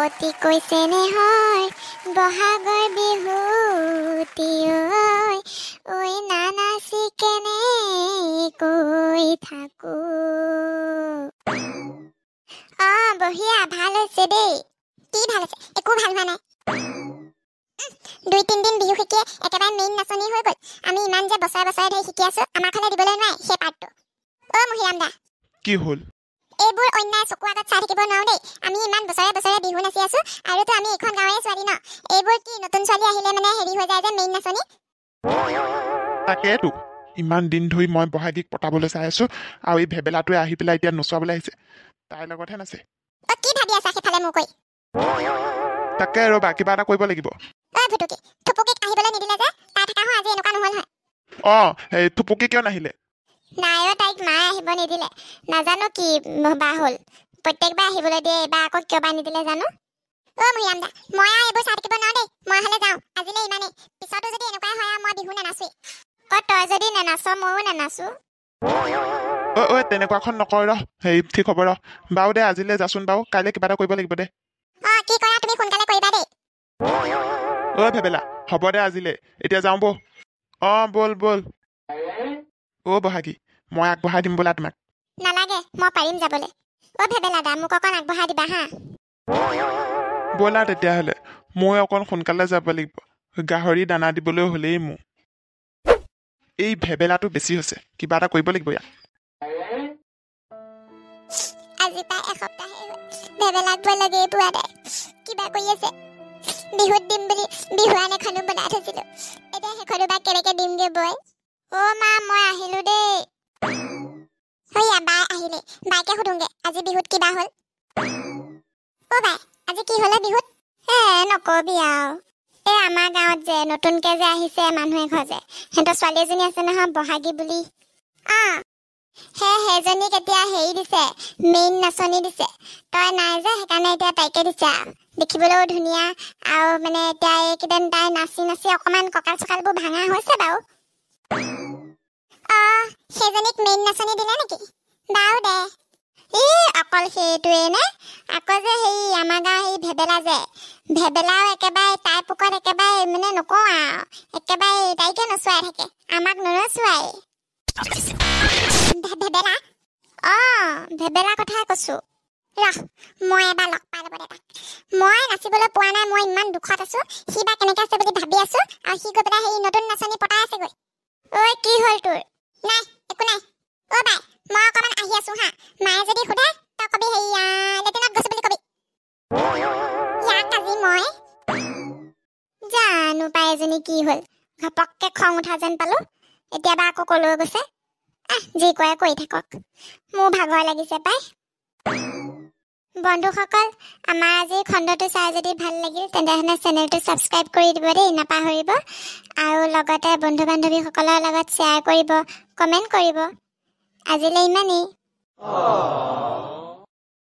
অতি কৈছে নে হয় বহাগৰ বিহুতি ঐ নানাচি কেনে কৈ থাকো। বঢ়িয়া, ভাল হৈছে দেই। কি ভাল হৈছে? একো ভাল হোৱা নাই। 2-3 দিন বিহু শিকি একেবাৰে মেইন নাচনি হৈ গ'ল। আমি ইমান যে বছৰে বছৰে ধৰি শিকি আছো, আমাৰ ফালে দিবলৈ নাই সেই পাৰ্টটো। মহিৰাম দা, কি হ'ল? এইবোৰ অন্যায় চকু আগত চাই থাকিব নোৱাৰো দেই। আমি ইমান বছৰে বছৰে বিহু নাচি আছো, আৰুতো আমি এখন গাঁৱৰে ছোৱালী ন। এইবোৰ কি নতুন ছোৱালী আহিলে মানে হেৰি হৈ যায় যে মেইন নাচনি। তাকেতো ইমান দিন ধৰি মই বহাগীক পতাবলৈ চাই আছো, আৰু এই ভেবেলাটোৱে আহি পেলাই এতিয়া নচুৱাবলৈ আহিছে। তাইৰ লগতহে নাচে। কি ভাবি আছা সেইফালে মোৰ কৈ? তাকে ৰবা, কিবা এটা কৰিব লাগিব। ভুটুকি থুপুকিক আহিবলৈ নিদিলে যে, তাই থকা হয় আজি এনেকুৱা নহল হয়। এই থুপুকি কিয় নাহিলে? নাই, তাইক মায়ে আহিব নিদিলে। নাজানো কি বা হ'ল। প্ৰত্যেকবাৰ আহিবলৈ দিয়ে, এইবাৰ আকৌ কিয় বা নিদিলে জানো। মহিৰাম দা, মই আৰু এইবোৰ চাই থাকিব নোৱাৰো দেই। মই হ'লে যাওঁ, আজিলৈ ইমানেই। পিছতো যদি এনেকুৱাই হয় আৰু মই বিহু নানাচোৱেই। তই যদি নেনাচ ময়ো নেনাচো। তেনেকুৱাখন নকৰ ৰ। হেৰি ঠিক হ'ব ৰ। বাৰু দে, আজিলৈ যাচোন বাৰু, কাইলৈ কিবা এটা কৰিব লাগিব দে। কি কৰা তুমি সোনকালে কৰিবা দেই। ভেবেলা, হ'ব দে আজিলৈ, এতিয়া যাওঁ বৌ। ব'ল ব'ল। বহাগী, মই আগবঢ়াই দিম বোলা তোমাক। নালাগে, মই পাৰিম যাবলৈ। ভেবেলা দা, মোক অকণ আগবঢ়াই দিবা হা। ব'লা তেতিয়াহ'লে, মই অকণ সোনকালে যাব লাগিব। গাহৰি দানা দিবলৈ হ'লেই মোৰ। এই ভেবেলাটো বেছি হৈছে, কিবা এটা কৰিব লাগিব ইয়াক। আজি প্ৰায় এসপ্তাহে হ'ল ভেবেলাক বৈ লগেই পোৱা নাই। কিবা কৰি আছে। বিহুত দিম বুলি বিহুৱান এখনো বনাই থৈছিলো, এতিয়া সেইখনো বা কেনেকে দিমগে বৈ। মা, মই আহিলো দেই। বাই আহিলে, বাইকে সুধোগে আজি বিহুত কিবা হ'ল। বাই, আজি কি হলে বিহুত? নকবি আৰু। আমাৰ গাঁৱত যে নতুনকে যে আহিছে মানুহ এঘৰ যে, সিহঁতৰ ছোৱালী এজনী আছে নহয়, বহাগী বুলি। সেইজনীক এতিয়া হেৰি দিছে, মেইন নাচনি দিছে। তই নাই যে, সেইকাৰণে এতিয়া তাইকে দিছে। দেখিবলৈও ধুনীয়া, আৰু মানে এতিয়া এইকেইদিন তাই নাচি নাচি অকমান কঁকাল চকালবোৰ ভাঙা হৈছে বাৰু। সেইজনীক মেইন নাচনি দিলে নেকি? বাৰু দে। অকল সেইটোৱে নে? আকৌ যে সেই আমাৰ গাঁৱৰ সেই ভেবেলা যে, ভেবেলাও একেবাৰে তাই পোকত একেবাৰে মানে নকওঁ আৰু, একেবাৰে তাইকে নচুৱাই থাকে, আমাক নচুৱাই। ভেবেলা? ভেবেলা কথাই কৈছো। মই এবাৰ লগ পাই ল'ব দে তাক। মই নাচিবলৈ পোৱা নাই, মই ইমান দুখত আছো। সি বা কেনেকে আছে বুলি ভাবি আছো, আৰু সি গৈ পেলাই সেই নতুন নাচনি পতাই আছেগৈ। কি হ'ল তোৰ? নাই, একো নাই। বাই, মই অকমান আহি আছো হা। মায়ে যদি সোধে, তই কবি লেট্ৰিনত গৈছো বুলি কবি। ইয়াক আজি মই জানো পাই এজনী কি হ'ল, ঘপককে খং উঠা যেন পালো। এতিয়া বা আকৌ কলৈ গৈছে। যি কৰে কৰি থাকক, মোৰ ভাগৰ লাগিছে পাই। বন্ধুসকল, আমাৰ আজিৰ খণ্ডটো চাই যদি ভাল লাগিল, তেনেহ'লে চেনেলটো ছাবস্ক্ৰাইব কৰি দিব দেই, নাপাহৰিব। আৰু লগতে বন্ধু বান্ধৱীসকলৰ লগত শ্বেয়াৰ কৰিব, কমেণ্ট কৰিব। আজিলৈ ইমানেই।